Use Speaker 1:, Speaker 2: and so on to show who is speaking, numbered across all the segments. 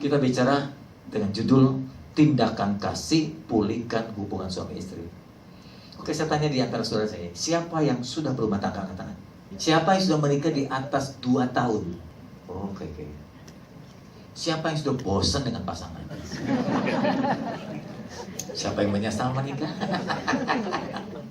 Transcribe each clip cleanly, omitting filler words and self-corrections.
Speaker 1: Kita bicara dengan judul Tindakan Kasih Pulihkan Hubungan Suami Istri. Oke, saya tanya di antara saudara saya, siapa yang sudah berumah tangga? Angkat tangan. Siapa yang sudah menikah di atas 2 tahun? Oke. Siapa yang sudah bosan dengan pasangan? Siapa yang menyesal menikah?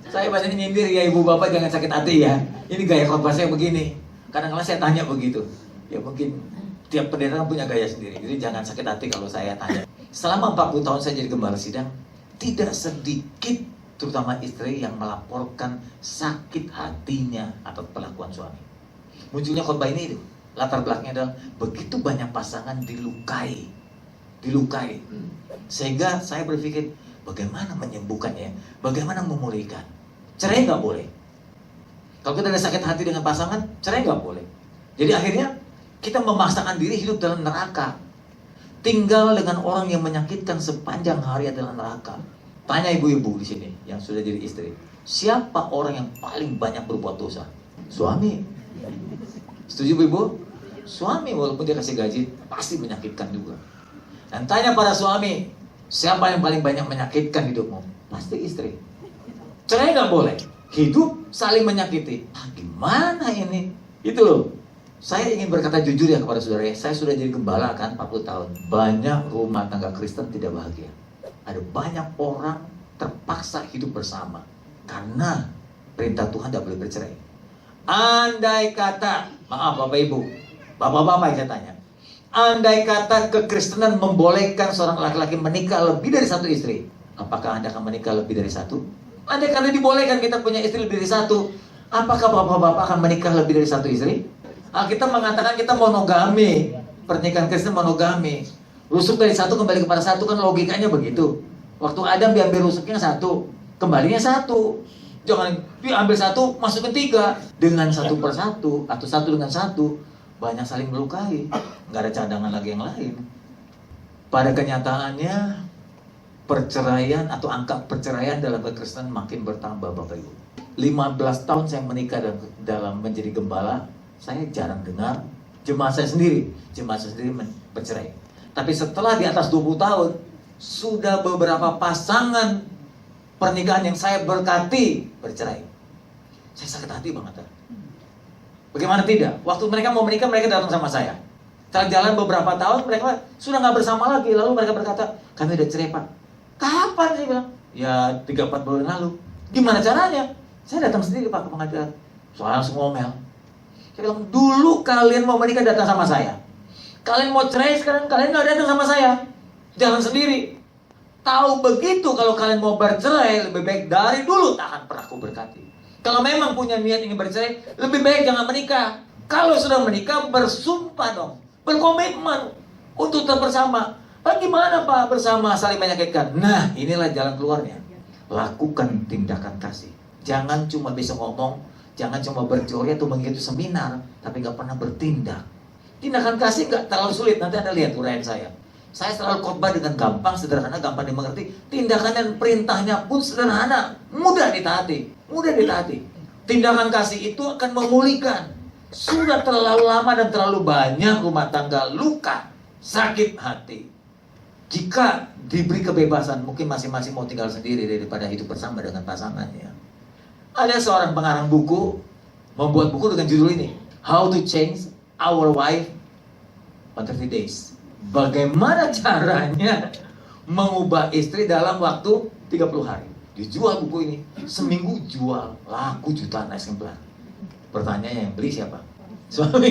Speaker 1: Saya banyak nyindir ya, ibu bapak jangan sakit hati ya. Ini gaya khotbah saya begini. Kadang-kadang saya tanya begitu. Ya mungkin tiap pendeta punya gaya sendiri. Jadi jangan sakit hati kalau saya tanya. Selama 40 tahun saya jadi gembala sidang, tidak sedikit terutama istri yang melaporkan sakit hatinya atas perlakuan suami. Munculnya khotbah ini itu. Latar belakangnya adalah begitu banyak pasangan dilukai. Sehingga saya berpikir, bagaimana menyembuhkannya? Bagaimana memulihkan? Cerai nggak boleh. Kalau kita ada sakit hati dengan pasangan, cerai nggak boleh. Jadi akhirnya kita memaksakan diri hidup dalam neraka. Tinggal dengan orang yang menyakitkan sepanjang hari adalah neraka. Tanya ibu-ibu di sini yang sudah jadi istri, siapa orang yang paling banyak berbuat dosa? Suami. Setuju ibu? Suami, walaupun dia kasih gaji, pasti menyakitkan juga. Dan tanya para suami, siapa yang paling banyak menyakitkan hidupmu? Pasti istri. Cerai nggak boleh. Hidup saling menyakiti. Gimana ini? Itu loh. Saya ingin berkata jujur ya kepada saudara. Saya sudah jadi gembala kan 40 tahun. Banyak rumah tangga Kristen tidak bahagia. Ada banyak orang terpaksa hidup bersama karena perintah Tuhan tidak boleh bercerai. Andai kata, maaf Bapak Ibu, Bapak-bapak saya tanya, andai kata kekristenan membolehkan seorang laki-laki menikah lebih dari satu istri, apakah Anda akan menikah lebih dari satu? Andai kata dibolehkan kita punya istri lebih dari satu, apakah bapak-bapak akan menikah lebih dari satu istri? Kita mengatakan kita monogami, pernikahan Kristen monogami. Rusuk dari satu kembali kepada satu, kan logikanya begitu. Waktu Adam diambil rusuknya satu, kembalinya satu. Jangan diambil satu, masukin 3. Dengan 1 per 1, atau 1 dengan 1, banyak saling melukai. Nggak ada cadangan lagi yang lain. Pada kenyataannya, perceraian atau angka perceraian dalam kekristenan makin bertambah Bapak Ibu. 15 tahun saya menikah dalam menjadi gembala, saya jarang dengar jemaat saya sendiri bercerai. Tapi setelah di atas 20 tahun, sudah beberapa pasangan pernikahan yang saya berkati bercerai. Saya sakit hati banget. Bagaimana tidak? Waktu mereka mau menikah, mereka datang sama saya. Setelah jalan beberapa tahun, mereka sudah nggak bersama lagi. Lalu mereka berkata, kami udah cerai Pak. Kapan? Saya bilang, ya 3-4 bulan lalu. Gimana caranya? Saya datang sendiri Pak ke pengadilan. Soalnya langsung ngomel. Saya bilang, dulu kalian mau menikah datang sama saya. Kalian mau cerai sekarang, kalian nggak datang sama saya. Jalan sendiri. Tahu begitu kalau kalian mau bercerai, lebih baik dari dulu tahan pernah aku berkati. Kalau memang punya niat ingin bercerai, lebih baik jangan menikah. Kalau sudah menikah, bersumpah dong. Berkomitmen untuk tetap bersama. Bagaimana Pak bersama saling menyakitkan? Nah, inilah jalan keluarnya. Lakukan tindakan kasih. Jangan cuma bisa ngomong, jangan cuma berteori atau mengikuti seminar, tapi nggak pernah bertindak. Tindakan kasih nggak terlalu sulit. Nanti Anda lihat uraian saya. Saya selalu khotbah dengan gampang, sederhana, gampang dimengerti. Tindakan dan perintahnya pun sederhana, mudah ditaati. Tindakan kasih itu akan memulihkan. Sudah terlalu lama dan terlalu banyak rumah tangga luka, sakit hati. Jika diberi kebebasan, mungkin masing-masing mau tinggal sendiri daripada hidup bersama dengan pasangannya. Ada seorang pengarang buku, membuat buku dengan judul ini, How to Change Our Wife on 30 Days. Bagaimana caranya mengubah istri dalam waktu 30 hari. Dijual buku ini, seminggu jual, laku jutaan eksemplar. Pertanyaannya yang beli siapa? Suami.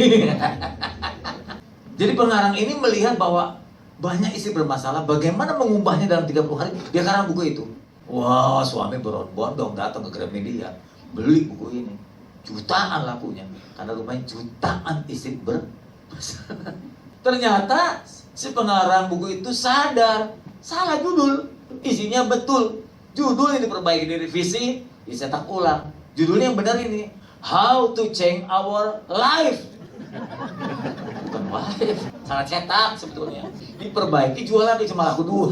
Speaker 1: Jadi pengarang ini melihat bahwa banyak istri bermasalah, bagaimana mengubahnya dalam 30 hari. Dia karang buku itu. Wah, suami berbondong datang ke Gramedia, beli buku ini. Jutaan lakunya, karena rumahnya jutaan istri bermasalah. Ternyata si pengarang buku itu sadar, salah judul. Isinya betul. Judulnya diperbaiki, direvisi, dicetak ulang. Judulnya yang benar ini, How to Change Our Life. Bukan wife, salah cetak sebetulnya. Diperbaiki, jual lagi, cuma laku 2.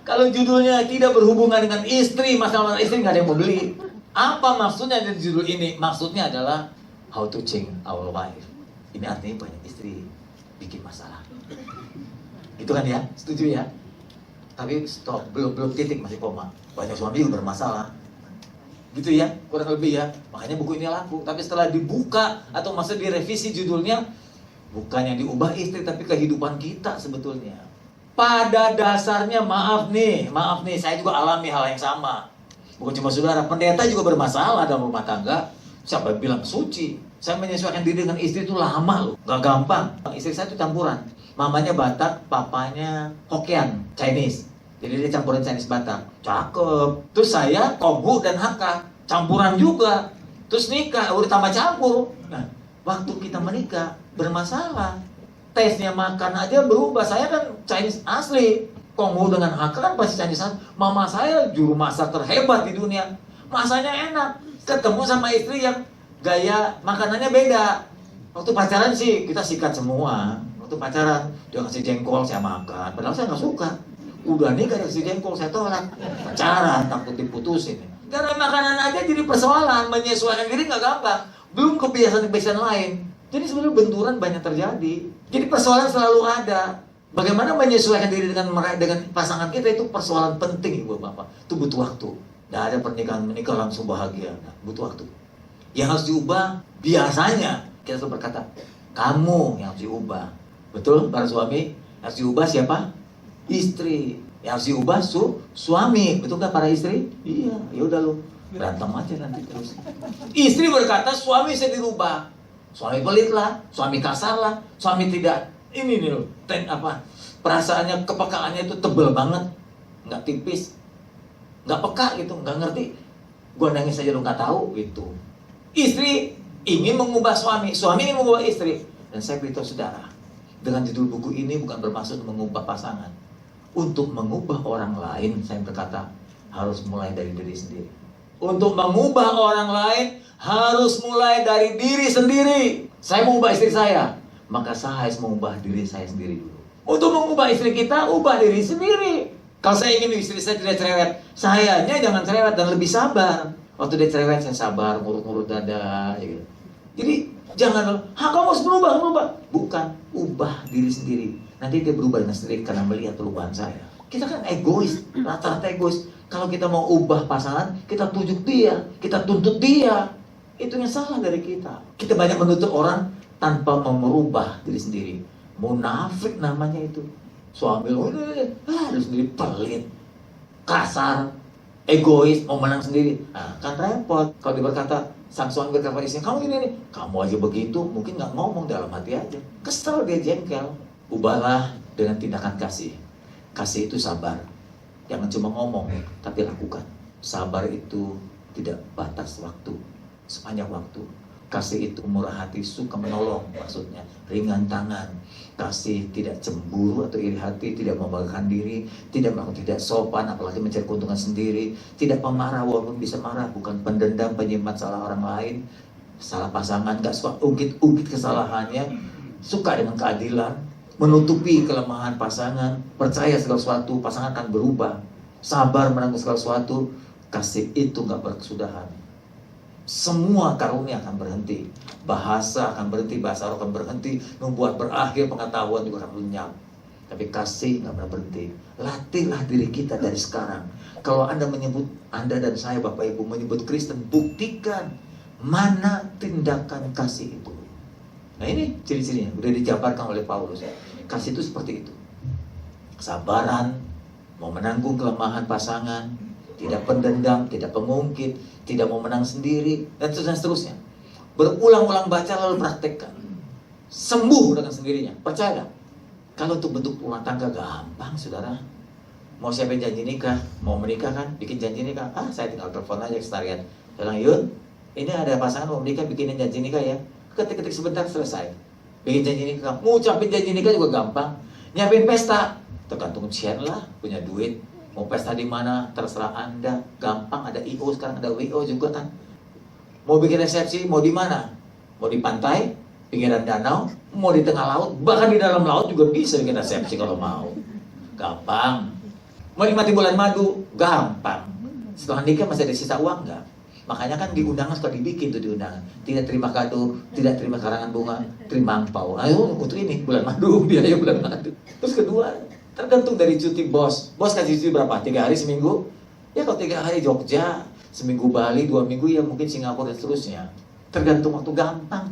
Speaker 1: Kalau judulnya tidak berhubungan dengan istri, masalah istri nggak ada yang mau beli. Apa maksudnya dari judul ini? Maksudnya adalah How to Change Our Life. Ini artinya banyak istri bikin masalah. Gitu kan ya, setuju ya? Tapi stop, belum titik, masih koma. Banyak suami juga bermasalah. Gitu ya, kurang lebih ya. Makanya buku ini laku. Tapi setelah dibuka atau masa direvisi judulnya, bukan yang diubah istri, tapi kehidupan kita sebetulnya. Pada dasarnya maaf nih, saya juga alami hal yang sama. Bukan cuma saudara, pendeta juga bermasalah dalam rumah tangga. Siapa yang bilang suci? Saya menyesuaikan diri dengan istri itu lama loh, gak gampang. Istri saya itu campuran. Mamanya Batak, papanya Hokkien, Chinese. Jadi dia campuran Chinese Batak. Cakep. Terus saya Konghu dan Hakka, campuran juga. Terus nikah, udah tambah campur. Nah, waktu kita menikah bermasalah. Tesnya makan aja berubah. Saya kan Chinese asli. Konghu dengan Hakka kan pasti Chinese asli. Mama saya juru masak terhebat di dunia. Masaknya enak. Ketemu sama istri yang gaya makanannya beda. Waktu pacaran sih kita sikat semua. Waktu pacaran dia kasih jengkol saya makan. Padahal saya nggak suka. Udah nih gak kasih jengkol saya tolak. Pacaran takut diputusin. Karena makanan aja jadi persoalan. Menyesuaikan diri nggak gampang. Belum kebiasaan-kebiasaan lain. Jadi sebenarnya benturan banyak terjadi. Jadi persoalan selalu ada. Bagaimana menyesuaikan diri dengan pasangan kita itu persoalan penting ibu bapak. Itu butuh waktu. Tidak ada pernikahan menikah langsung bahagia. Nah, butuh waktu. Yang harus diubah biasanya kita selalu berkata kamu yang harus diubah. Betul para suami? Harus diubah siapa? Istri. Yang harus diubah suami. Betul kan para istri? Iya. Ya udah lu berantem aja nanti terus. Istri berkata suami saya dirubah. Suami pelit lah, suami kasar lah, suami tidak ini nih loh, perasaannya, kepekaannya itu tebel banget, nggak tipis, nggak peka gitu, nggak ngerti. Gua nangis aja lu nggak tahu gitu. Istri ingin mengubah suami ingin mengubah istri. Dan saya beritahu saudara, dengan judul buku ini bukan bermaksud mengubah pasangan. Untuk mengubah orang lain, saya berkata harus mulai dari diri sendiri. Untuk mengubah orang lain harus mulai dari diri sendiri. Saya mau ubah istri saya, maka saya harus mengubah diri saya sendiri dulu. Untuk mengubah istri kita, ubah diri sendiri. Kalau saya ingin istri saya tidak cerewet, sayanya jangan cerewet dan lebih sabar. Waktu dia cerewet, saya sabar, ngurut-ngurut dada gitu. Jadi jangan, kamu harus berubah. Bukan, ubah diri sendiri. Nanti dia berubah dengan sendiri karena melihat perubahan saya. Kita kan egois, rata-rata egois. Kalau kita mau ubah pasangan, kita tujuk dia, kita tuntut dia. Itu yang salah dari kita. Kita banyak menuntut orang tanpa mau merubah diri sendiri. Munafik namanya itu. Suami lu sendiri pelit, kasar, egois, mau menang sendiri. Nah, kan repot. Kalau dia berkata, sang suami berkata pada istrinya, kamu ini, kamu aja begitu, mungkin nggak ngomong dalam hati aja. Kesel dia, jengkel. Ubahlah dengan tindakan kasih. Kasih itu sabar. Jangan cuma ngomong, tapi lakukan. Sabar itu tidak batas waktu, sepanjang waktu. Kasih itu murah hati, suka menolong, maksudnya ringan tangan. Kasih tidak cemburu atau iri hati, tidak membanggakan diri, tidak melakukan tidak sopan, apalagi mencari keuntungan sendiri. Tidak pemarah walaupun bisa marah, bukan pendendam, penyimpan salah orang lain, salah pasangan, gak suka ungkit kesalahannya, suka dengan keadilan, menutupi kelemahan pasangan, percaya segala sesuatu pasangan akan berubah, sabar menanggung segala sesuatu. Kasih itu gak berkesudahan. Semua karunia akan berhenti, bahasa akan berhenti, bahasa roh akan berhenti, membuat berakhir, pengetahuan juga akan lenyap. Tapi kasih gak pernah berhenti. Latihlah diri kita dari sekarang. Kalau Anda menyebut, Anda dan saya Bapak Ibu menyebut Kristen, buktikan mana tindakan kasih itu. Nah ini ciri-cirinya, udah dijabarkan oleh Paulus. Kasih itu seperti itu. Kesabaran, mau menanggung kelemahan pasangan, tidak pendendam, tidak pengungkit, tidak mau menang sendiri, dan seterusnya. Berulang-ulang baca lalu praktekkan. Sembuh dengan sendirinya, percaya. Kalau untuk bentuk rumah tangga gampang, saudara. Mau siapin janji nikah, mau menikah kan, bikin janji nikah. Saya tinggal telepon aja ke sekretariat. Saya bilang, Yun, ini ada pasangan mau menikah, bikinin janji nikah ya. Ketik-ketik sebentar selesai. Bikin janji nikah, ngucapin janji nikah juga gampang. Nyiapin pesta, tergantung Cian lah, punya duit. Mau pesta di mana terserah Anda, gampang. Ada IO sekarang, ada WO juga kan. Mau bikin resepsi, mau di mana? Mau di pantai, pinggiran danau, mau di tengah laut, bahkan di dalam laut juga bisa bikin resepsi kalau mau. Gampang. Mau nikmati bulan madu, gampang. Setelah nikah masih ada sisa uang nggak? Makanya kan di undangan suka dibikin tuh di undangan. Tidak terima kado, tidak terima karangan bunga, terima angpau. Ayo untuk ini bulan madu, biaya bulan madu. Terus kedua, Tergantung dari cuti bos. Bos kasih cuti berapa? 3 hari seminggu? Ya kalau 3 hari Jogja, seminggu Bali, 2 minggu ya mungkin Singapura dan seterusnya. Tergantung waktu, gampang.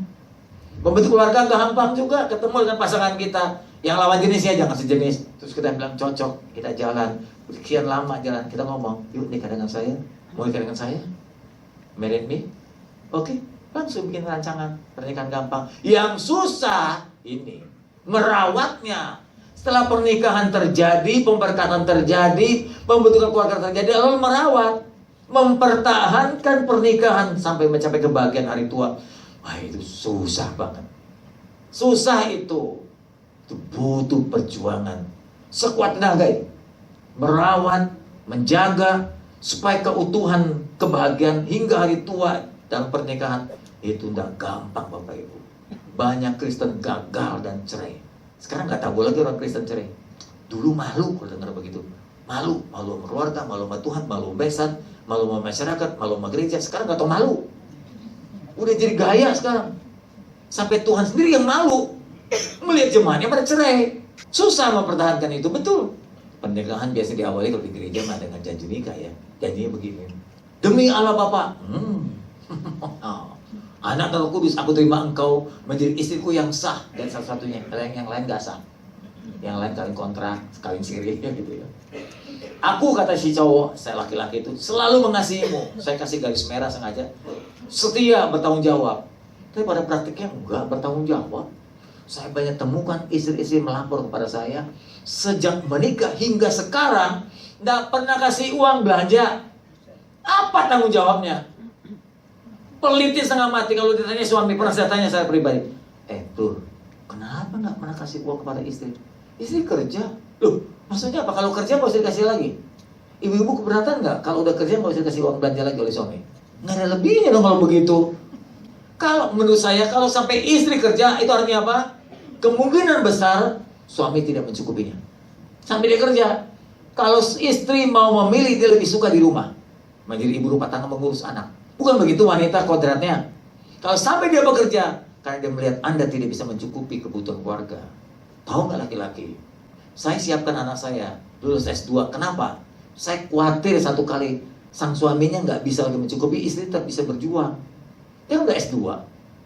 Speaker 1: Membentuk keluarga gampang juga, ketemu dengan pasangan kita yang lawan jenisnya, jangan sejenis. Terus kita bilang cocok, kita jalan. Sekian lama jalan, kita ngomong, yuk nikah dengan saya, mau nikah dengan saya? Marry me? Oke, langsung bikin rancangan pernikahan gampang. Yang susah ini merawatnya. Setelah pernikahan terjadi, pemberkatan terjadi, pembentukan keluarga terjadi, lalu merawat, mempertahankan pernikahan sampai mencapai kebahagiaan hari tua. Wah, itu susah banget. Susah itu butuh perjuangan sekuat tenaga itu. Merawat, menjaga supaya keutuhan kebahagiaan hingga hari tua dalam pernikahan itu tidak gampang, Bapak Ibu. Banyak Kristen gagal dan cerai. Sekarang nggak tahu lagi orang Kristen cerai. Dulu malu kalau dengar begitu. Malu sama keluarga, malu sama Tuhan, malu sama besan, malu sama masyarakat, malu sama gereja. Sekarang nggak tahu malu. Udah jadi gaya sekarang. Sampai Tuhan sendiri yang malu melihat jemaatnya pada cerai. Susah mempertahankan itu, betul. Pernikahan biasa diawali kalau di gereja mah dengan janji nikah ya. Janjinya begini. Demi Allah Bapa, Anak Roh Kudus, aku terima engkau menjadi istriku yang sah. Dan satu-satunya, yang lain gak sah. Yang lain kalian kontrak, kalian siri gitu ya. Aku, kata si cowok, saya laki-laki itu, selalu mengasihimu. Saya kasih garis merah sengaja. Setia, bertanggung jawab. Tapi pada praktiknya enggak bertanggung jawab. Saya banyak temukan istri-istri melapor kepada saya, sejak menikah hingga sekarang enggak pernah kasih uang belanja. Apa tanggung jawabnya? Peliti setengah mati. Kalau ditanya suami, pernah saya tanya saya pribadi, Bro, kenapa enggak pernah kasih uang kepada istri? Istri kerja. Loh, maksudnya apa? Kalau kerja nggak usah dikasih lagi. Ibu-ibu keberatan nggak kalau udah kerja nggak usah dikasih uang belanja lagi oleh suami? Nggak ada lebihnya dong kalau begitu. Kalau menurut saya, kalau sampai istri kerja, itu artinya apa? Kemungkinan besar suami tidak mencukupinya. Sampai dia kerja. Kalau istri mau memilih, dia lebih suka di rumah, menjadi ibu rumah tangga, mengurus anak. Bukan begitu wanita kodratnya. Kalau sampai dia bekerja, karena dia melihat Anda tidak bisa mencukupi kebutuhan keluarga. Tahu nggak laki-laki? Saya siapkan anak saya lulus S2. Kenapa? Saya khawatir satu kali sang suaminya nggak bisa lagi mencukupi, istri tetap bisa berjuang. Dia udah S2,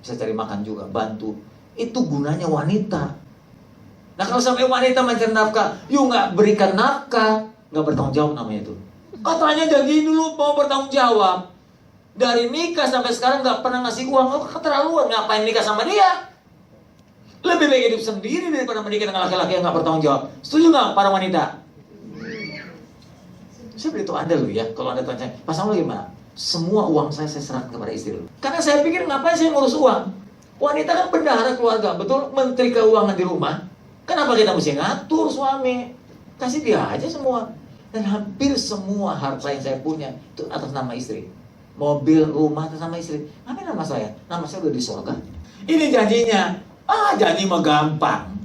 Speaker 1: bisa cari makan juga, bantu. Itu gunanya wanita. Nah kalau sampai wanita mencari nafkah, yuk nggak berikan nafkah, nggak bertanggung jawab namanya itu. Katanya janji dulu mau bertanggung jawab. Dari nikah sampai sekarang nggak pernah ngasih uang, keterlaluan. Ngapain nikah sama dia? Lebih baik hidup sendiri daripada menikah dengan laki-laki yang nggak bertanggung jawab. Setuju nggak para wanita? Saya beritahu Anda loh ya, kalau Anda tanya, pasangan lo gimana? Semua uang saya serahkan kepada istri lo. Karena saya pikir ngapain saya ngurus uang? Wanita kan bendahara keluarga, betul? Menteri keuangan di rumah. Kenapa kita mesti ngatur suami? Kasih dia aja semua. Dan hampir semua harta yang saya punya itu atas nama istri. Mobil, rumah atas nama istri. Apa nama saya? Nama saya udah di surga. Ini janjinya. Janji mah gampang.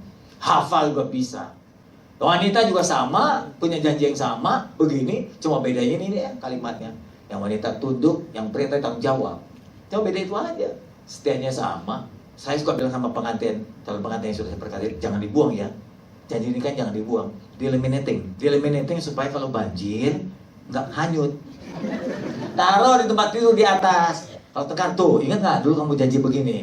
Speaker 1: Hafal juga bisa. Wanita juga sama, punya janji yang sama, begini, cuma bedanya ini ya kalimatnya. Yang wanita tunduk, yang pria tanggung jawab. Cuma beda itu aja. Setianya sama. Saya suka bilang sama pengantin, calon pengantin yang sudah saya berkali, jangan dibuang ya. Janji ini kan jangan dibuang. Di-eliminating supaya kalau banjir nggak hanyut. Taruh di tempat tidur di atas. Kalau tekan tuh, ingat nggak dulu kamu janji begini?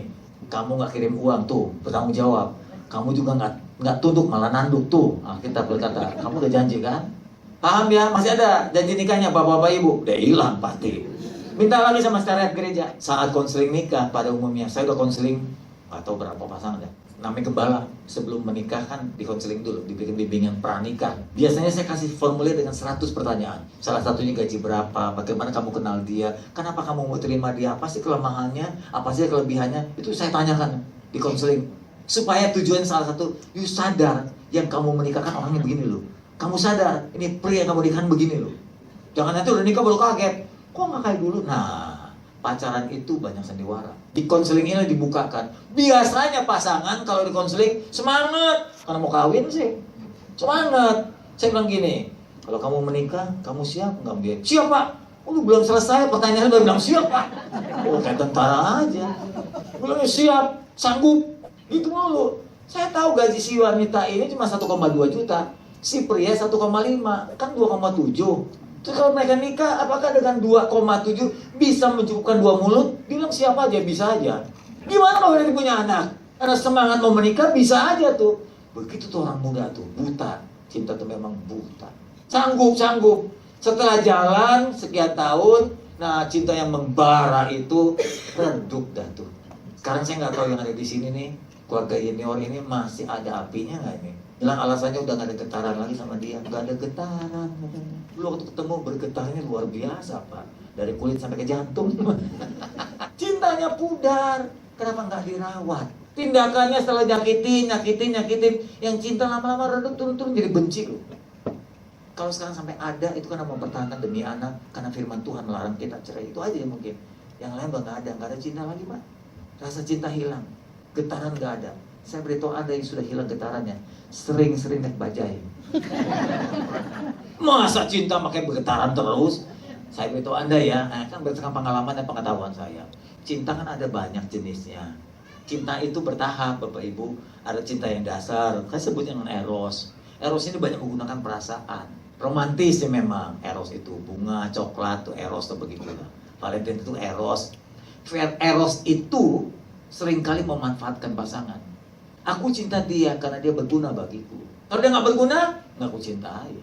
Speaker 1: Kamu nggak kirim uang tuh, bertanggung jawab. Kamu juga nggak tunduk, malah nanduk tuh. Kita berkata, kamu udah janji kan? Paham ya? Masih ada janji nikahnya bapak-bapak ibu? Udah hilang pasti. Minta lagi sama sekretariat gereja. Saat konseling nikah pada umumnya, saya udah konseling atau berapa pasangan ya? Namanya gembala. Sebelum menikah kan di konseling dulu, dibikin bimbingan pranikah. Biasanya saya kasih formulir dengan 100 pertanyaan. Salah satunya gaji berapa, bagaimana kamu kenal dia, kenapa kamu mau terima dia, apa sih kelemahannya, apa sih kelebihannya, itu saya tanyakan di konseling. Supaya tujuan salah satu, you sadar yang kamu menikahkan orangnya begini loh. Kamu sadar, ini pria yang kamu nikahkan begini loh. Jangan nanti udah nikah baru kaget, kok nggak kayak dulu? Nah, pacaran itu banyak sandiwara. Di konseling ini dibukakan. Biasanya pasangan kalau di konseling semangat karena mau kawin sih. Semangat. Saya bilang gini, kalau kamu menikah, kamu siap nggak biar? Siap Pak. Lu belum selesai pertanyaannya udah bilang siap Pak. Kayak tentara aja. Belum siap, sanggup. Gitu mulu. Saya tahu gaji si wanita ini cuma 1,2 juta. Si pria 1,5, kan 2,7. Terus kalau mereka nikah, apakah dengan 2,7 bisa mencukupkan 2 mulut? Bilang siapa aja, bisa aja. Gimana kalau dia punya anak? Karena semangat mau menikah, bisa aja tuh. Begitu tuh orang muda tuh, buta. Cinta tuh memang buta. Sanggup. Setelah jalan sekian tahun, nah cinta yang membara itu redup dah tuh. Sekarang saya nggak tahu yang ada di sini nih, keluarga junior ini masih ada apinya nggak ini? Bilang alasannya udah nggak ada getaran lagi sama dia, nggak ada getaran. Lu waktu ketemu bergetarnya luar biasa Pak, dari kulit sampai ke jantung. Cintanya pudar, kenapa nggak dirawat? Tindakannya setelah nyakitin, yang cinta lama-lama redup turun-turun jadi benci loh. Kalau sekarang sampai ada, itu karena mempertahankan demi anak, karena firman Tuhan melarang kita cerai, itu aja mungkin. Yang lain nggak ada cinta lagi Pak. Rasa cinta hilang, getaran nggak ada. Saya beritahu ada yang sudah hilang getarannya, sering-sering naik bajai. Masa cinta pakai bergetaran terus? Saya beritahu Anda ya, kan berdasarkan pengalaman dan pengetahuan saya. Cinta kan ada banyak jenisnya. Cinta itu bertahap Bapak Ibu. Ada cinta yang dasar, saya sebutnya dengan eros. Eros ini banyak menggunakan perasaan. Romantis ya memang, eros itu bunga, coklat, tuh eros tuh begitu. Valentine itu eros. Eros itu seringkali memanfaatkan pasangan. Aku cinta dia karena dia berguna bagiku. Kalau dia nggak berguna, nggak aku cintai.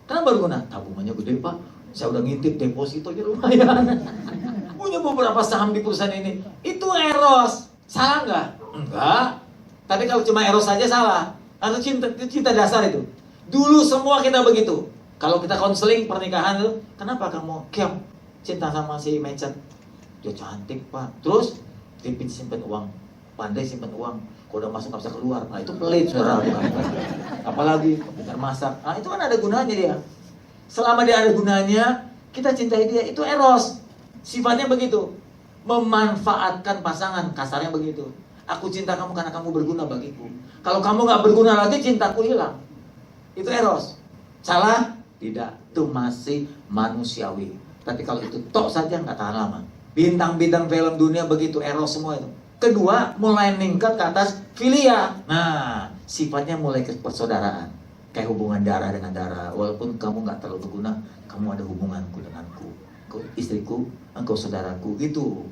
Speaker 1: Kenapa berguna? Tabungannya gede Pak. Saya udah ngintip depositonya lumayan. Punya beberapa saham di perusahaan ini. Itu eros. Salah nggak? Enggak. Tapi kalau cuma eros saja salah. Atau cinta dasar itu. Dulu semua kita begitu. Kalau kita konseling pernikahan itu, kenapa kamu cinta sama si Mecat? Dia cantik Pak. Terus dia simpen uang, pandai simpen uang. Kalau udah masuk nggak bisa keluar. Nah itu pelit saudara. Apalagi pintar masak. Nah itu kan ada gunanya dia. Selama dia ada gunanya, kita cintai dia. Itu eros. Sifatnya begitu. Memanfaatkan pasangan, kasarnya begitu. Aku cinta kamu karena kamu berguna bagiku. Kalau kamu nggak berguna lagi, cintaku hilang. Itu eros. Salah? Tidak. Itu masih manusiawi. Tapi kalau itu tok saja nggak tahan lama. Bintang-bintang film dunia begitu, eros semua itu. Kedua, mulai meningkat ke atas filia. Nah, sifatnya mulai ke persaudaraan. Kayak hubungan darah dengan darah. Walaupun kamu nggak terlalu berguna, kamu ada hubunganku denganku. Kau istriku, engkau saudaraku. Gitu.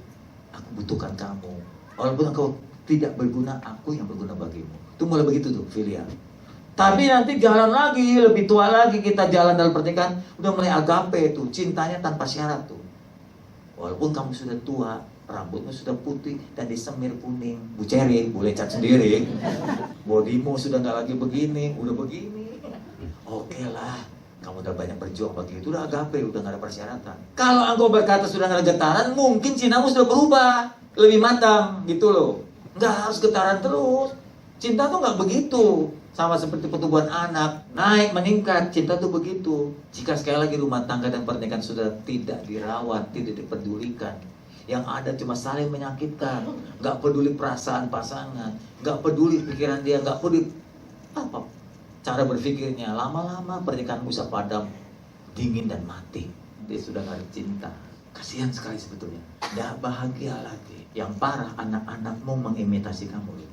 Speaker 1: Aku butuhkan kamu. Walaupun engkau tidak berguna, aku yang berguna bagimu. Itu mulai begitu tuh, filia. Tapi nanti jalan lagi, lebih tua lagi kita jalan dalam pernikahan, udah mulai agape tuh, cintanya tanpa syarat tuh. Walaupun kamu sudah tua, rambutmu sudah putih dan disemir kuning, bucering, boleh cat sendiri. Bodimu sudah nggak lagi begini, udah begini. Oke lah, kamu udah banyak berjuang bagi itu, udah agape, udah nggak ada persyaratan. Kalau engkau berkata sudah nggak ada getaran, mungkin cintamu sudah berubah, lebih matang gitu loh. Nggak harus getaran terus. Cinta tuh nggak begitu. Sama seperti pertumbuhan anak, naik, meningkat, cinta tuh begitu. Jika sekali lagi rumah tangga dan pernikahan sudah tidak dirawat, tidak dipedulikan, yang ada cuma saling menyakitkan, nggak peduli perasaan pasangan, nggak peduli pikiran dia, nggak peduli apa cara berpikirnya, lama-lama pernikahan bisa padam, dingin dan mati. Dia sudah nggak ada cinta. Kasihan sekali sebetulnya. Nggak bahagia lagi. Yang parah, anak-anakmu mengimitasi kamu.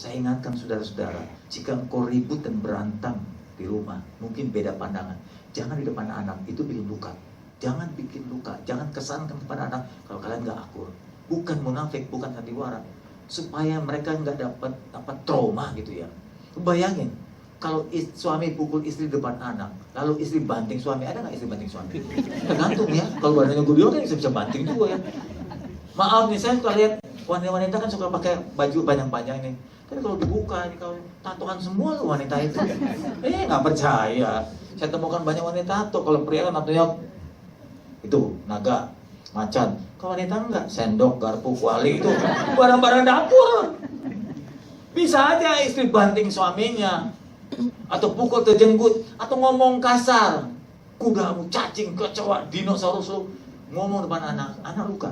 Speaker 1: Saya ingatkan saudara-saudara, jika engkau ribut dan berantem di rumah, mungkin beda pandangan. Jangan di depan anak, itu bikin luka. Jangan bikin luka, jangan kesankan kepada anak kalau kalian nggak akur. Bukan munafik, bukan sandiwara. Supaya mereka nggak dapat trauma gitu ya. Bayangin, kalau suami pukul istri di depan anak, lalu istri banting suami, ada nggak istri banting suami? Tergantung ya, kalau badannya gede kan bisa banting juga ya. Maaf nih, saya suka lihat wanita-wanita kan suka pakai baju panjang-panjang ini. Tapi kalau dibuka, ini kalau tatoan semua loh wanita itu. Nggak percaya. Saya temukan banyak wanita tato. Kalau pria kan tatonya itu naga, macan. Kalau wanita enggak, sendok, garpu, kuali itu barang-barang dapur. Bisa aja istri banting suaminya, atau pukul terjenggut, atau ngomong kasar. Kudamu, cacing, kecoa, dinosaurus lu ngomong depan anak luka.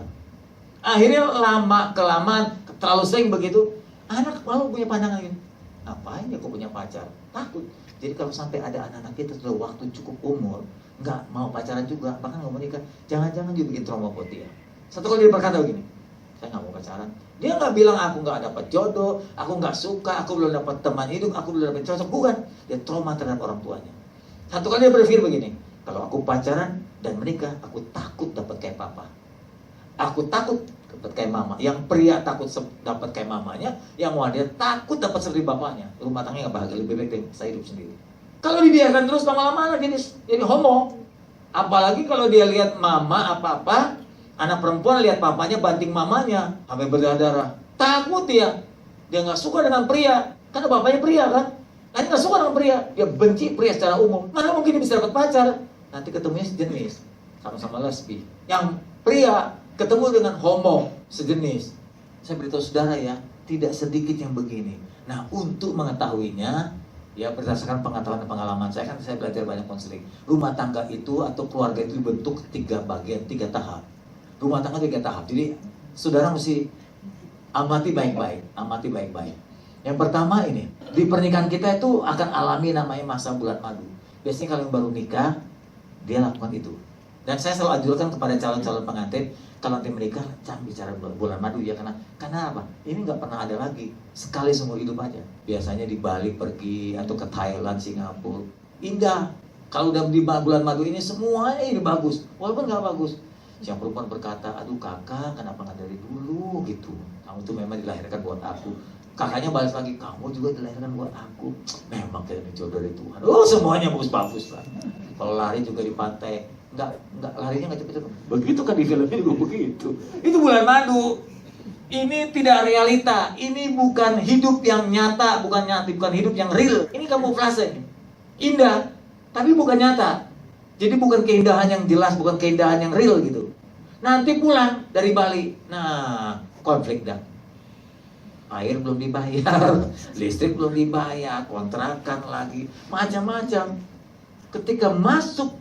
Speaker 1: Akhirnya lama-kelamaan terlalu sering begitu, anak malu punya pandangan gini. Ngapain ya kok punya pacar? Takut. Jadi kalau sampai ada anak-anak kita sudah waktu cukup umur, nggak mau pacaran juga, bahkan nggak mau nikah, jangan-jangan juga bikin trauma buat dia. Satu kali dia berkata begini, saya nggak mau pacaran. Dia nggak bilang aku nggak dapat jodoh, aku nggak suka, aku belum dapat teman hidup, aku belum dapat cocok. Bukan, dia trauma terhadap orang tuanya. Satu kali dia berpikir begini, kalau aku pacaran dan menikah, aku takut dapat kayak papa. Aku takut dapat kayak mama. Yang pria takut dapat kayak mamanya, yang wanita takut dapat seperti bapaknya. Rumah tangga nggak bahagia, lebih baik saya hidup sendiri. Kalau dibiarkan terus lama-lama anak jadi homo. Apalagi kalau dia lihat mama apa-apa, anak perempuan lihat papanya banting mamanya sampai berdarah. Takut dia nggak suka dengan pria, karena bapaknya pria kan. Dia nggak suka dengan pria, dia benci pria secara umum. Mana mungkin dia bisa dapat pacar? Nanti ketemunya sejenis, sama-sama lesbi. Yang pria ketemu dengan homo sejenis. Saya beritahu saudara ya, tidak sedikit yang begini. Nah, untuk mengetahuinya, ya berdasarkan pengetahuan dan pengalaman saya, kan saya belajar banyak konseling. Rumah tangga itu atau keluarga itu dibentuk 3 bagian, 3 tahap. Rumah tangga 3 tahap. Jadi saudara mesti amati baik-baik. Yang pertama ini, di pernikahan kita itu akan alami namanya masa bulan madu. Biasanya kalau yang baru nikah, dia lakukan itu. Dan saya selalu anjurkan kepada calon-calon pengantin, kalau nanti menikah, jangan bicara bulan madu ya, karena apa? Ini nggak pernah ada lagi, sekali seumur hidup aja. Biasanya di Bali pergi atau ke Thailand, Singapura, indah. Kalau udah di bulan madu ini semuanya ini bagus, walaupun nggak bagus. Yang perempuan berkata, aduh kakak, kenapa nggak dari dulu gitu? Kamu tuh memang dilahirkan buat aku. Kakaknya balas lagi, kamu juga dilahirkan buat aku. Memang kayak jodoh dari Tuhan. Oh, semuanya bagus-bagus lah. Kalau lari juga di pantai, nggak larinya nggak cepet-cepet. Begitu kan di filmnya juga begitu. Itu bulan madu. Ini tidak realita. Ini bukan hidup yang nyata, bukan hidup yang real. Ini kamuflase. Indah, tapi bukan nyata. Jadi bukan keindahan yang jelas, bukan keindahan yang real gitu. Nanti pulang dari Bali, nah konflik dah. Air belum dibayar, listrik belum dibayar, kontrakan lagi, macam-macam. Ketika masuk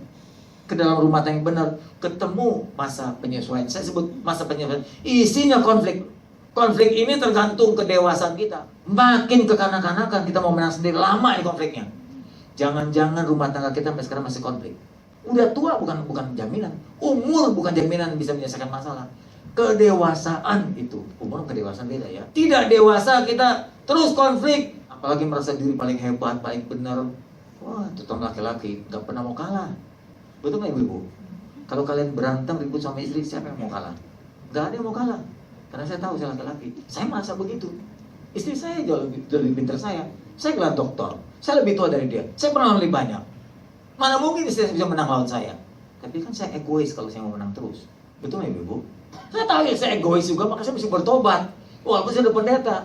Speaker 1: ke dalam rumah tangga yang benar, ketemu masa penyesuaian. Saya sebut masa penyesuaian. Isinya konflik. Konflik ini tergantung kedewasaan kita. Makin kekanak-kanakan kita mau menang sendiri, lama ini konfliknya. Jangan-jangan rumah tangga kita sampai sekarang masih konflik. Udah tua bukan jaminan. Umur bukan jaminan bisa menyelesaikan masalah. Kedewasaan itu, umur kedewasaan beda ya. Tidak dewasa kita terus konflik, apalagi merasa diri paling hebat, paling benar. Wah, terutama laki-laki nggak pernah mau kalah. Betul nggak ibu-ibu? Kalau kalian berantem ribut sama istri, siapa yang mau kalah? Nggak ada yang mau kalah. Karena saya tahu saya laki-laki. Saya merasa begitu. Istri saya jauh lebih pintar saya. Saya gelar doktor. Saya lebih tua dari dia. Saya pernah lebih banyak. Mana mungkin istri saya bisa menang lawan saya? Tapi kan saya egois kalau saya mau menang terus. Betul nggak ibu-ibu? Saya tahu ya saya egois juga, maka saya mesti bertobat. Walaupun saya udah pendeta.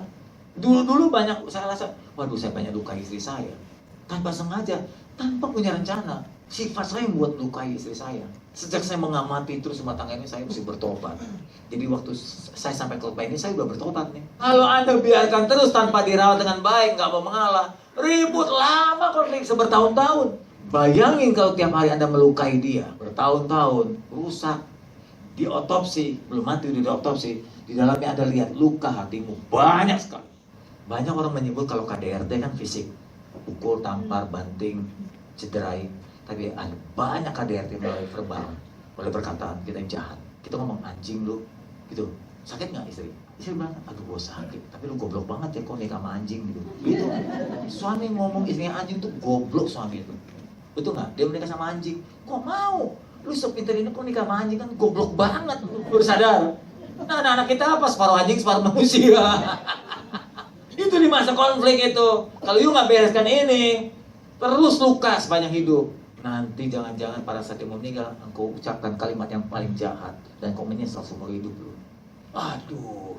Speaker 1: Dulu banyak saya rasa, waduh saya banyak lukai istri saya. Tanpa sengaja, tanpa punya rencana. Sifat saya membuat melukai istri saya. Sejak saya mengamati terus rumah tangga ini, saya mesti bertobat. Jadi waktu saya sampai ke ini, saya udah bertobat nih. Kalau Anda biarkan terus tanpa dirawat dengan baik, nggak mau mengalah, ribut lama konflik bertahun-tahun. Bayangin kalau tiap hari Anda melukai dia, bertahun-tahun, rusak. Diotopsi, belum mati udah diotopsi, di dalamnya Anda lihat luka hatimu banyak sekali. Banyak orang menyebut kalau KDRT kan fisik, pukul, tampar, banting, cederai. Tapi ada banyak KDRT melalui verbal, melalui perkataan kita yang jahat. Kita ngomong anjing lu, gitu. Sakit nggak istri? Istri bilang, aduh gue sakit, tapi lu goblok banget ya kok nikah sama anjing gitu. Gitu. Suami ngomong istrinya anjing tuh goblok suami itu. Betul nggak? Dia menikah sama anjing, kok mau? Lu sepintar ini kok nikah sama anjing, kan goblok banget. Baru sadar. Nah anak-anak kita apa? Separuh anjing, separuh manusia. Itu di masa konflik itu. Kalau you nggak bereskan ini, terus luka sepanjang hidup. Nanti jangan-jangan pada saat dia mau meninggal, engkau ucapkan kalimat yang paling jahat dan kau menyesal seumur hidup lu. Aduh,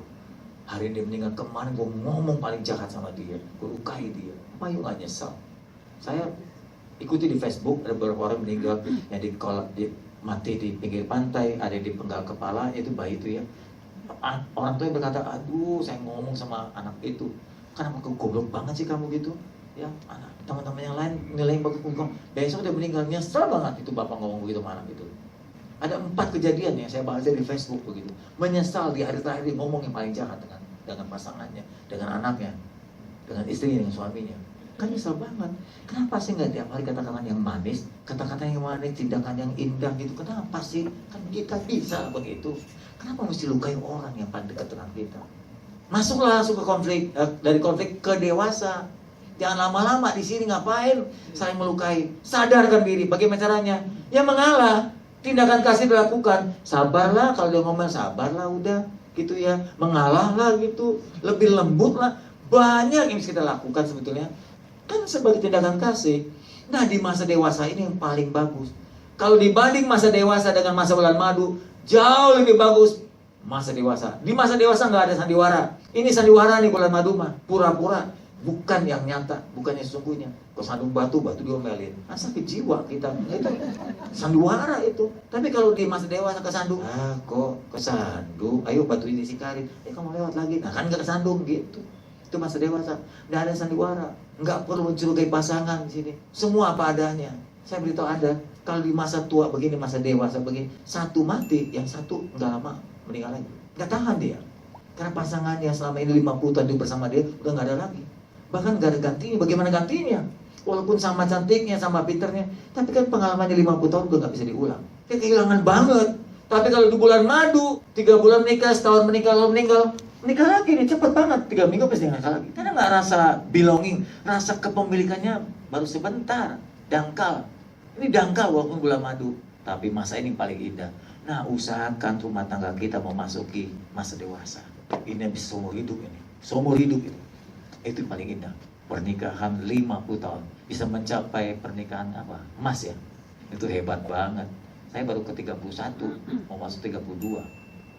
Speaker 1: hari ini dia meninggal, kemarin gue ngomong paling jahat sama dia, gue lukai dia. Apa you nggak nyesal? Saya ikuti di Facebook, ada beberapa orang meninggal yang mati di pinggir pantai, ada yang dipenggal kepala, itu bayi itu ya. Orang tua yang berkata, aduh saya ngomong sama anak itu, kenapa kau goblok banget sih kamu gitu? Ya, anak teman-teman yang lain nilai bagus engkau, besok dia meninggal, nyesel banget itu bapak ngomong begitu sama anak itu. Ada 4 kejadian yang saya baca di Facebook begitu, menyesal di hari terakhir dia ngomong yang paling jahat dengan pasangannya, dengan anaknya, dengan istrinya, dengan suaminya. Kan nyesel banget. Kenapa sih nggak tiap hari kata-kata yang manis, kata-kata yang manis, tindakan yang indah gitu? Kenapa sih? Kan kita bisa begitu. Kenapa mesti lukai orang yang paling dekat dengan kita? Masuk ke konflik, dari konflik ke dewasa. Jangan lama-lama di sini, ngapain saling melukai. Sadarkan diri, bagaimana caranya? Ya mengalah. Tindakan kasih dilakukan. Sabarlah, kalau dia ngomong sabarlah udah gitu ya. Mengalah lah gitu. Lebih lembut lah. Banyak yang bisa kita lakukan sebetulnya. Kan sebagai tindakan kasih. Nah, di masa dewasa ini yang paling bagus. Kalau dibanding masa dewasa dengan masa bulan madu, jauh lebih bagus masa dewasa. Di masa dewasa nggak ada sandiwara. Ini sandiwara nih bulan madu mah, pura-pura. Bukan yang nyata, bukan yang sesungguhnya. Kesandung batu diomelin. Nah, sakit jiwa kita. Itu sandiwara itu. Tapi kalau di masa dewasa kesandung, kok kesandung? Ayo batu ini sikarin. Kamu lewat lagi. Nah, kan nggak kesandung gitu. Itu masa dewasa. Nggak ada sandiwara. Nggak perlu mencurigai pasangan di sini. Semua apa adanya. Saya beritahu Anda, kalau di masa tua begini, masa dewasa begini, satu mati, yang satu nggak lama meninggal lagi. Nggak tahan dia. Karena pasangannya selama ini 50 tahun hidup bersama dia, udah nggak ada lagi. Bahkan nggak ada gantinya. Bagaimana gantinya? Walaupun sama cantiknya, sama pinternya, tapi kan pengalamannya 50 tahun udah nggak bisa diulang. Dia kehilangan banget. Tapi kalau di bulan madu, 3 bulan menikah, setahun menikah, lalu meninggal, nikah lagi nih, cepet banget, 3 minggu pasti nikah lagi. Karena nggak rasa belonging, rasa kepemilikannya baru sebentar, dangkal. Ini dangkal walaupun bulan madu, tapi masa ini paling indah. Nah, usahakan rumah tangga kita memasuki masa dewasa. Ini bisa seumur hidup ini, seumur hidup itu. Itu paling indah. Pernikahan 50 tahun bisa mencapai pernikahan apa? Emas ya. Itu hebat banget. Saya baru ke 31, mau masuk 32.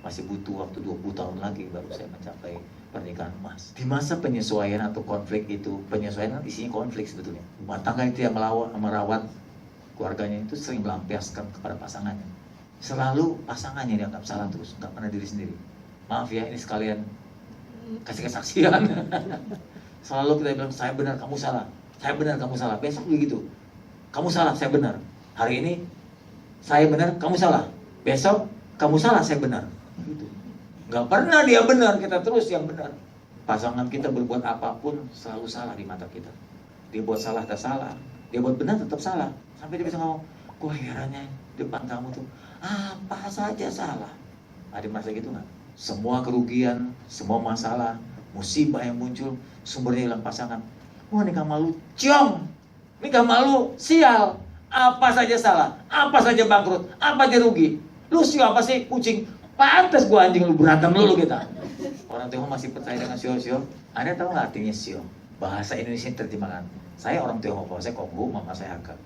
Speaker 1: Masih butuh waktu 20 tahun lagi baru saya mencapai pernikahan emas. Di masa penyesuaian atau konflik itu, penyesuaian isinya konflik sebetulnya. Rumah tangga itu yang merawat keluarganya itu sering melampiaskan kepada pasangannya. Selalu pasangannya dianggap salah terus, nggak pernah diri sendiri. Maaf ya, ini sekalian kasih kesaksian. Selalu kita bilang, saya benar, kamu salah. Saya benar, kamu salah. Besok begitu. Kamu salah, saya benar. Hari ini, saya benar, kamu salah. Besok, kamu salah, saya benar. Gitu. Gak pernah dia benar, kita terus yang benar. Pasangan kita berbuat apapun selalu salah di mata kita. Dia buat salah, tak salah. Dia buat benar, tetap salah. Sampai dia bisa ngomong, kok herannya depan kamu tuh apa saja salah. Ada masa gitu nggak? Semua kerugian, semua masalah, musibah yang muncul, sumbernya hilang pasangan. Wah, nikah malu, ciong. Nikah malu, sial. Apa saja salah, apa saja bangkrut, apa aja rugi. Lu siapa sih, kucing? Pantes gua anjing, lu berantem lu kita. Orang Tionghoa masih percaya dengan sio-sio. Anda tahu nggak artinya sio? Bahasa Indonesia terjemahkan. Saya orang Tionghoa, saya Kongo, mama saya Hakka.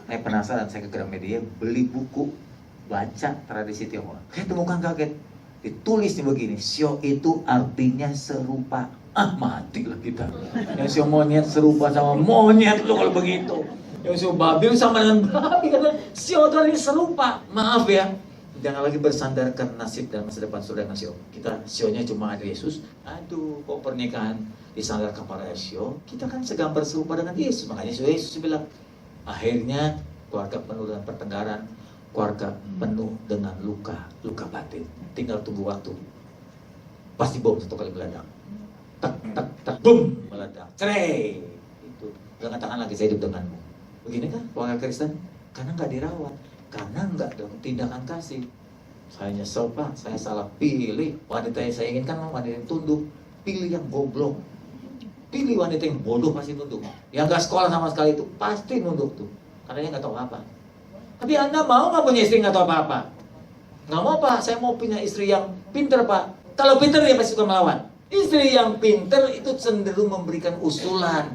Speaker 1: Saya penasaran, saya ke Gramedia beli buku, baca tradisi Tionghoa. Saya temukan kaget. Ditulis begini, sio itu artinya serupa. Matilah kita. Yang sio monyet serupa sama monyet lu kalau begitu. Yang sio babi sama dengan babi. Karena sio itu artinya serupa. Maaf ya. Jangan lagi bersandarkan nasib dan masa depan saudara dengan sio. Kita sionya cuma ada Yesus. Aduh, kok pernikahan disandarkan pada sio? Kita kan segambar serupa dengan Yesus. Makanya Yesus bilang, akhirnya keluarga penuh dengan pertengkaran, keluarga penuh dengan luka batin. Tinggal tunggu waktu. Pasti bom satu kali meledak. Tak, tak, tak, bum, meledak. Cerai. Itu. Jangan katakan lagi saya hidup denganmu. Begini kan keluarga Kristen? Karena nggak dirawat. Karena nggak ada tindakan kasih. Saya nyesel Pak, saya salah pilih wanita yang saya inginkan, wanita yang tunduk. Pilih yang goblok. Pilih wanita yang bodoh pasti tunduk. Yang nggak sekolah sama sekali itu pasti nunduk tuh. Karena dia nggak tahu apa. Tapi Anda mau nggak punya istri nggak tahu apa-apa? Nggak mau Pak, saya mau punya istri yang pinter Pak. Kalau pinter dia pasti suka melawan. Istri yang pinter itu cenderung memberikan usulan,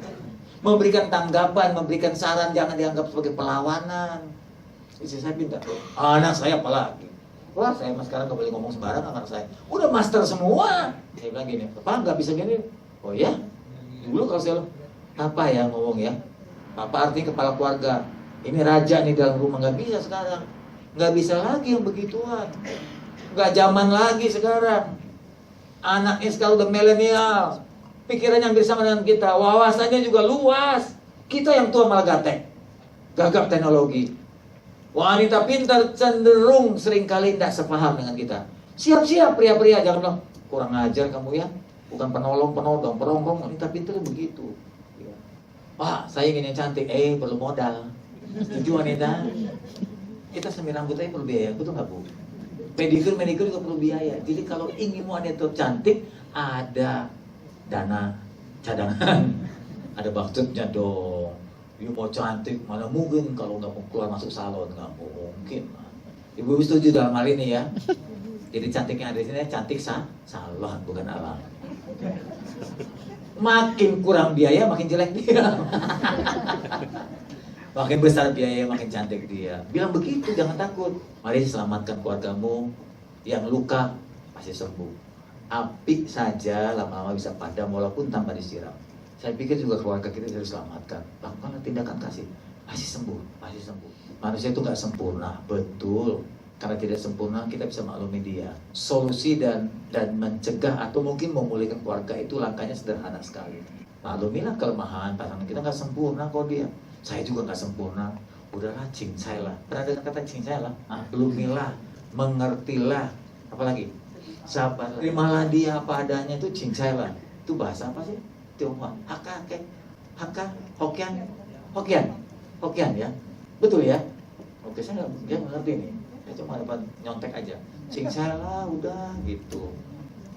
Speaker 1: memberikan tanggapan, memberikan saran, jangan dianggap sebagai perlawanan. Istri saya pintar. Anak saya apalagi? Wah, saya sekarang nggak boleh ngomong sembarang anak saya. Udah master semua. Saya bilang gini, Papa nggak bisa gini. Oh ya? Dulu kalau saya apa ya ngomong ya? Papa artinya kepala keluarga. Ini raja nih dalam rumah, nggak bisa sekarang. Nggak bisa lagi yang begituan. Nggak zaman lagi sekarang. Anaknya sekarang udah milenial. Pikirannya hampir sama dengan kita. Wawasannya juga luas. Kita yang tua malah gatek. Gagap teknologi. Wanita pintar cenderung seringkali tidak sepaham dengan kita. Siap-siap pria-pria, jangan bilang kurang ajar kamu ya. Bukan penolong-penodong, peronggong. Wanita pintar begitu. Pak, saya ingin yang cantik. Perlu modal. Setuju wanita? Kita semir rambut aja perlu biaya, betul nggak Bu? Pedicure juga perlu biaya. Jadi kalau ingin wanita cantik, ada dana cadangan. Ada maksudnya dong. Dia mau cantik, mana mungkin kalau nggak mau keluar masuk salon, nggak mungkin. Ibu setuju dalam hal ini ya. Jadi cantiknya ada di sini cantik salon, bukan alam. Makin kurang biaya, makin jelek dia. Makin besar biaya, makin cantik dia. Bilang begitu, jangan takut. Mari selamatkan keluargamu. Yang luka pasti sembuh. Api saja lama-lama bisa padam walaupun tanpa disiram. Saya pikir juga keluarga kita harus selamatkan. Lakukanlah tindakan kasih, pasti sembuh, pasti sembuh. Manusia itu nggak sempurna, betul. Karena tidak sempurna, kita bisa maklumi dia. Solusi dan mencegah atau mungkin memulihkan keluarga itu langkahnya sederhana sekali. Maklumilah kelemahan pasangan kita, nggak sempurna kok dia. Saya juga nggak sempurna. Udahlah, cincailah. Pernah dengar kata cincailah? Maklumilah, mengertilah. Apalagi? Sabar. Terimalah dia apa adanya, itu cincailah. Itu bahasa apa sih? Tionghoa, Hakka, Hokian ya, betul ya? Oke, saya nggak ngerti nih, saya cuma dapat nyontek aja. Cincailah, udah gitu.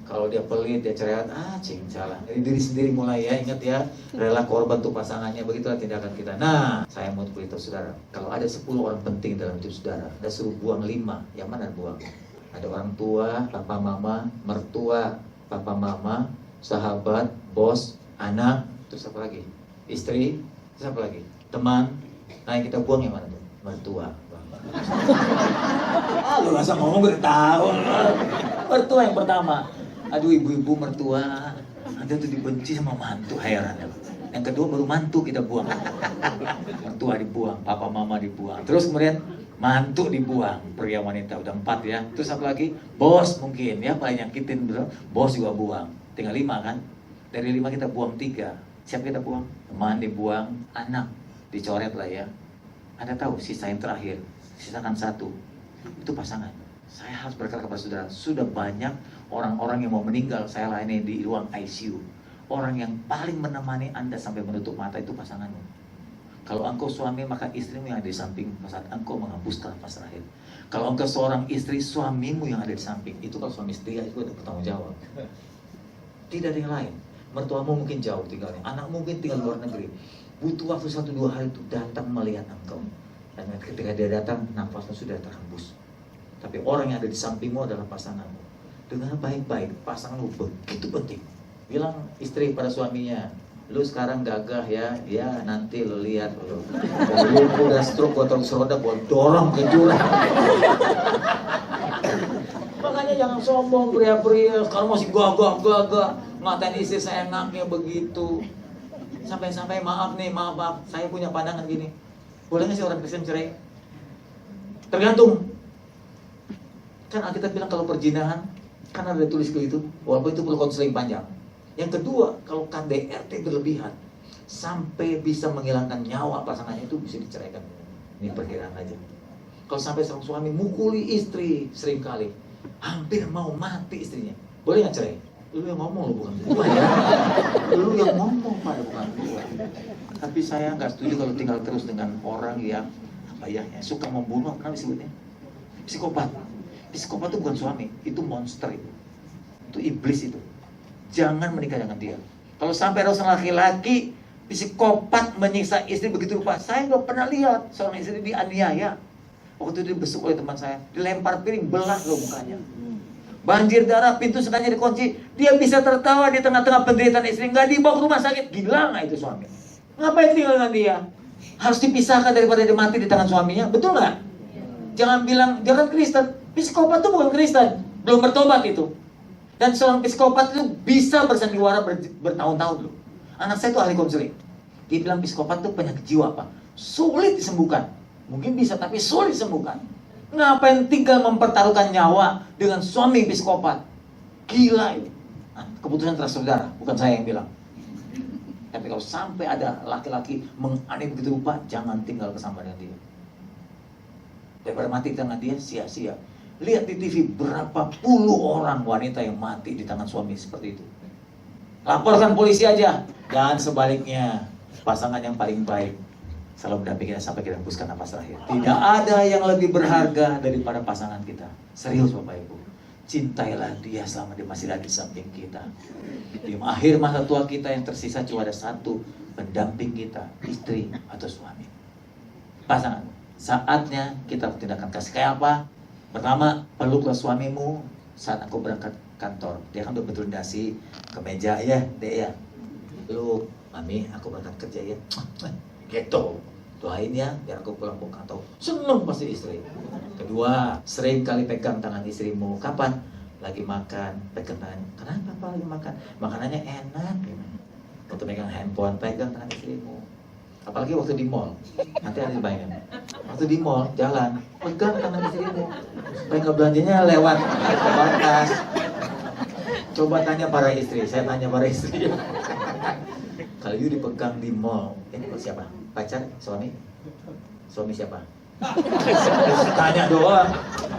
Speaker 1: Kalau dia pelit, dia cerewet, cincailah. Dari diri sendiri mulai ya, ingat ya, rela korban tuh pasangannya, begitulah tindakan kita. Nah, saya mau beritahu saudara, kalau ada 10 orang penting dalam hidup saudara, ada suruh buang 5, yang mana buang? Ada orang tua, papa mama, mertua, papa mama, sahabat, bos, anak, terus apa lagi? Istri, terus apa lagi? Teman. Nah, yang kita buang yang mana tuh? Mertua. Lu masa ngomong gue tahu. Mertua yang pertama. Aduh, ibu-ibu mertua, nanti tuh dibenci sama mantu, heran ya. Yang kedua baru mantu kita buang. Mertua dibuang, papa mama dibuang. Terus kemudian mantu dibuang, pria wanita udah 4 ya. Terus apa lagi? Bos mungkin ya, paling nyakitin bro. Bos juga buang. Tinggal 5 kan? Dari 5 kita buang 3. Siapa kita buang? Teman dibuang, anak dicoret lah ya. Anda tahu sisa yang terakhir, sisakan 1. Itu pasangan. Saya harus berkata kepada saudara, sudah banyak orang-orang yang mau meninggal, saya layani di ruang ICU. Orang yang paling menemani Anda sampai menutup mata itu pasanganmu. Kalau engkau suami, maka istrimu yang ada di samping saat engkau menghembuskan nafas terakhir. Kalau engkau seorang istri, suamimu yang ada di samping. Itu kalau suami istri itu ada bertanggung jawab. Tidak ada yang lain. Mertuamu mungkin jauh tinggalnya, anak mungkin tinggal luar negeri. Butuh waktu 1-2 hari itu datang melihat engkau. Dan ketika dia datang, nafasnya sudah terhembus. Tapi orang yang ada di sampingmu adalah pasanganmu. Dengar baik-baik, pasanganmu begitu penting. Bilang istri pada suaminya, lu sekarang gagah ya, ya nanti lu lihat lu. Lu udah stroke, gua terus roda, gua dorong ke jurang. Makanya jangan sombong pria-pria, sekarang masih gagah, ngatain istri saya enaknya begitu. Sampai-sampai maaf, saya punya pandangan gini. Boleh nggak sih orang Kristen cerai? Tergantung. Kan Alkitab bilang kalau perzinahan, kan ada tulis begitu, walaupun itu perlu konseling panjang. Yang kedua, kalau KDRT berlebihan, sampai bisa menghilangkan nyawa pasangannya itu bisa diceraikan. Ini perkiraan aja. Kalau sampai sang suami mukuli istri seringkali, hampir mau mati istrinya, boleh nggak cerai? Lu yang ngomong, lu bukan gua ya. Lu yang ngomong, bukan gua. Tapi saya nggak setuju kalau tinggal terus dengan orang yang suka membunuh, apa disebutnya? Psikopat. Psikopat itu bukan suami, itu monster itu. Itu iblis itu. Jangan menikah dengan dia. Kalau sampai ada seorang laki-laki psikopat menyiksa istri begitu rupa, saya nggak pernah lihat seorang istri dianiaya. Waktu itu dibesuk oleh teman saya, dilempar piring, belah loh mukanya. Banjir darah, pintu sengaja dikunci. Dia bisa tertawa di tengah-tengah penderitaan istri, nggak dibawa ke rumah sakit. Gila nggak itu suami? Ngapain tinggal dengan dia? Harus dipisahkan daripada dia mati di tangan suaminya, betul nggak? Jangan bilang, jangan Kristen. Psikopat itu bukan Kristen, belum bertobat itu. Dan seorang psikopat itu bisa bersandiwara bertahun-tahun loh. Anak saya itu ahli konseling. Dia bilang psikopat itu penyakit jiwa apa? Sulit disembuhkan. Mungkin bisa, tapi sulit disembuhkan. Ngapain tinggal mempertaruhkan nyawa dengan suami psikopat? Gila itu. Nah, keputusan terhadap saudara, bukan saya yang bilang. Tapi kalau sampai ada laki-laki menganiaya begitu rupa, jangan tinggal bersama dengan dia. Daripada mati di tangan dia, sia-sia. Lihat di TV berapa puluh orang wanita yang mati di tangan suami seperti itu. Laporkan polisi aja. Dan sebaliknya, pasangan yang paling baik selalu mendampingi kita sampai kita hembuskan nafas terakhir. Tidak ada yang lebih berharga daripada pasangan kita. Serius Bapak Ibu. cintailah dia selama dia masih ada di samping kita. Di akhir masa tua kita yang tersisa cuma ada satu pendamping kita, istri atau suami. Pasangan, saatnya kita tindakan kasih. Kayak apa? Pertama, peluklah suamimu saat aku berangkat kantor. Dia kan udah betul nasi ke meja, ya dek ya. Lu, mami, aku berangkat kerja ya. Gitu. Doain ya, biar aku pulang ke kantor. Seneng pasti istri. Kedua, sering kali pegang tangan istrimu. Kapan? Lagi makan, pegang tangan. Kenapa Pak lagi makan? Makanannya enak. Waktu pegang handphone, pegang tangan istrimu. Apalagi waktu di mall. Nanti ada dibayangin. Waktu di mall, jalan, pegang tangan istrimu. Supaya nggak belanjanya lewat batas. Coba tanya para istri, saya tanya para istri. Kalau you dipegang di mall, ini siapa? Pacar? Suami? Suami siapa? Tanya doang.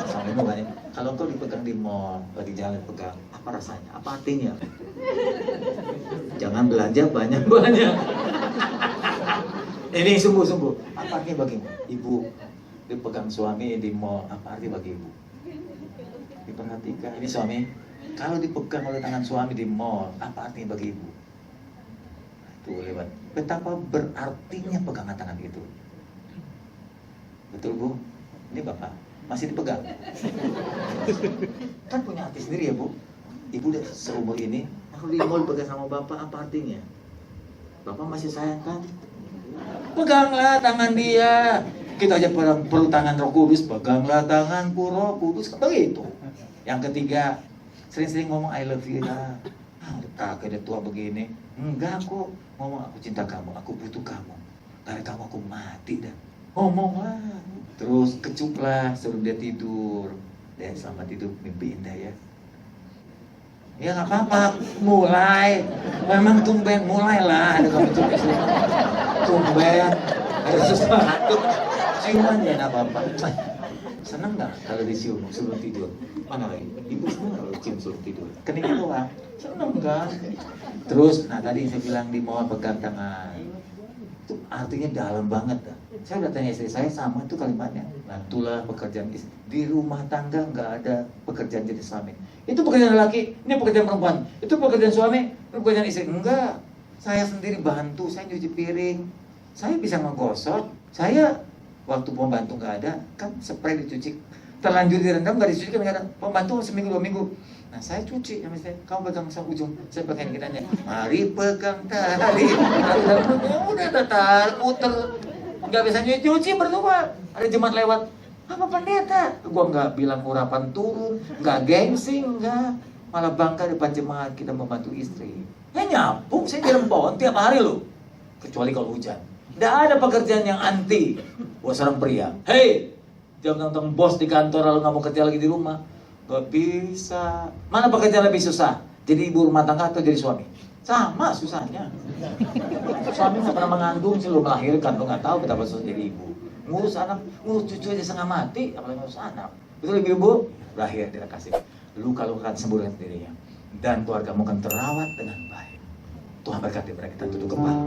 Speaker 1: Suamimu kan ya? Kalau kau dipegang di mall, lagi jalan pegang, apa rasanya? Apa artinya? Jangan belanja banyak-banyak. Ini sungguh-sungguh. Apa artinya bagimu? Ibu dipegang suami di mall, apa arti bagi ibu? Diperhatikan. Ini suami, kalau dipegang oleh tangan suami di mall, apa artinya bagi ibu? Tuh lewat. Betapa berartinya pegangan tangan itu. Betul Bu? Ini Bapak masih dipegang. Kan punya hati sendiri ya Bu. Ibu udah seumur ini, aku di mall pegang sama Bapak, apa artinya? Bapak masih sayang kan? Peganglah tangan dia. Kita aja perlu tangan Roh Kudus, peganglah tanganku Roh Kudus. Begitu. Yang ketiga, sering-sering ngomong I love you lah. Kakek udah tua begini. Enggak kok, ngomong aku cinta kamu, aku butuh kamu. Dari kamu aku mati dah. Ngomonglah. Terus kecuplah sebelum dia tidur. Dia selamat tidur, mimpi indah ya. Ya nggak apa-apa, mulai. Memang tumben, mulailah. Ada kamu tuh tumben. Ada sesuatu. Ciuman ya nggak apa-apa. Seneng nggak kalau dicium sebelum tidur? Mana lagi? Ibu seneng nggak kalau cium sebelum tidur? Keningnya doang. Seneng kan? Terus, nah tadi saya bilang di mall pegang tangan. Itu artinya dalam banget dah. Saya udah tanya istri saya sama itu kalimatnya. Bantulah pekerjaan istri. Di rumah tangga nggak ada pekerjaan jadi suami. Itu pekerjaan laki, ini pekerjaan perempuan. Itu pekerjaan suami, itu pekerjaan istri. Enggak. Saya sendiri bantu, saya nyuci piring. Saya bisa menggosok. Saya waktu pembantu nggak ada, kan spray dicuci. Terlanjur direndam nggak dicuci kan nggak ada. Pembantu seminggu 2 minggu. Nah saya cuci, ya misalnya, kamu pegang sama ujung, saya pegang kitanya. Mari pegang tali. Udah datar, puter. Nggak bisa nyuci berdua. Ada jemaat lewat. Apa pendeta? Gua nggak bilang urapan turun, nggak gengsi, nggak. Malah bangga depan jemaat kita membantu istri. Ya nyapu, saya di rempon tiap hari loh. Kecuali kalau hujan. Nggak ada pekerjaan yang anti buat seorang pria. Hei, jam nonton bos di kantor lalu nggak mau kerja lagi di rumah. Gak bisa. Mana pekerjaan lebih susah? Jadi ibu rumah tangga atau jadi suami? Sama susahnya. Suami nggak pernah mengandung sih, lo melahirkan, lo nggak tahu betapa susah jadi ibu. Ngurus anak, ngurus cucu aja setengah mati, apalagi ngurus anak. Betul ibu? Lahir tidak kasih. Luka-luka akan sembuh dengan sendirinya. Dan keluargamu akan terawat dengan baik. Tuhan berkati mereka, kita tutup kepala.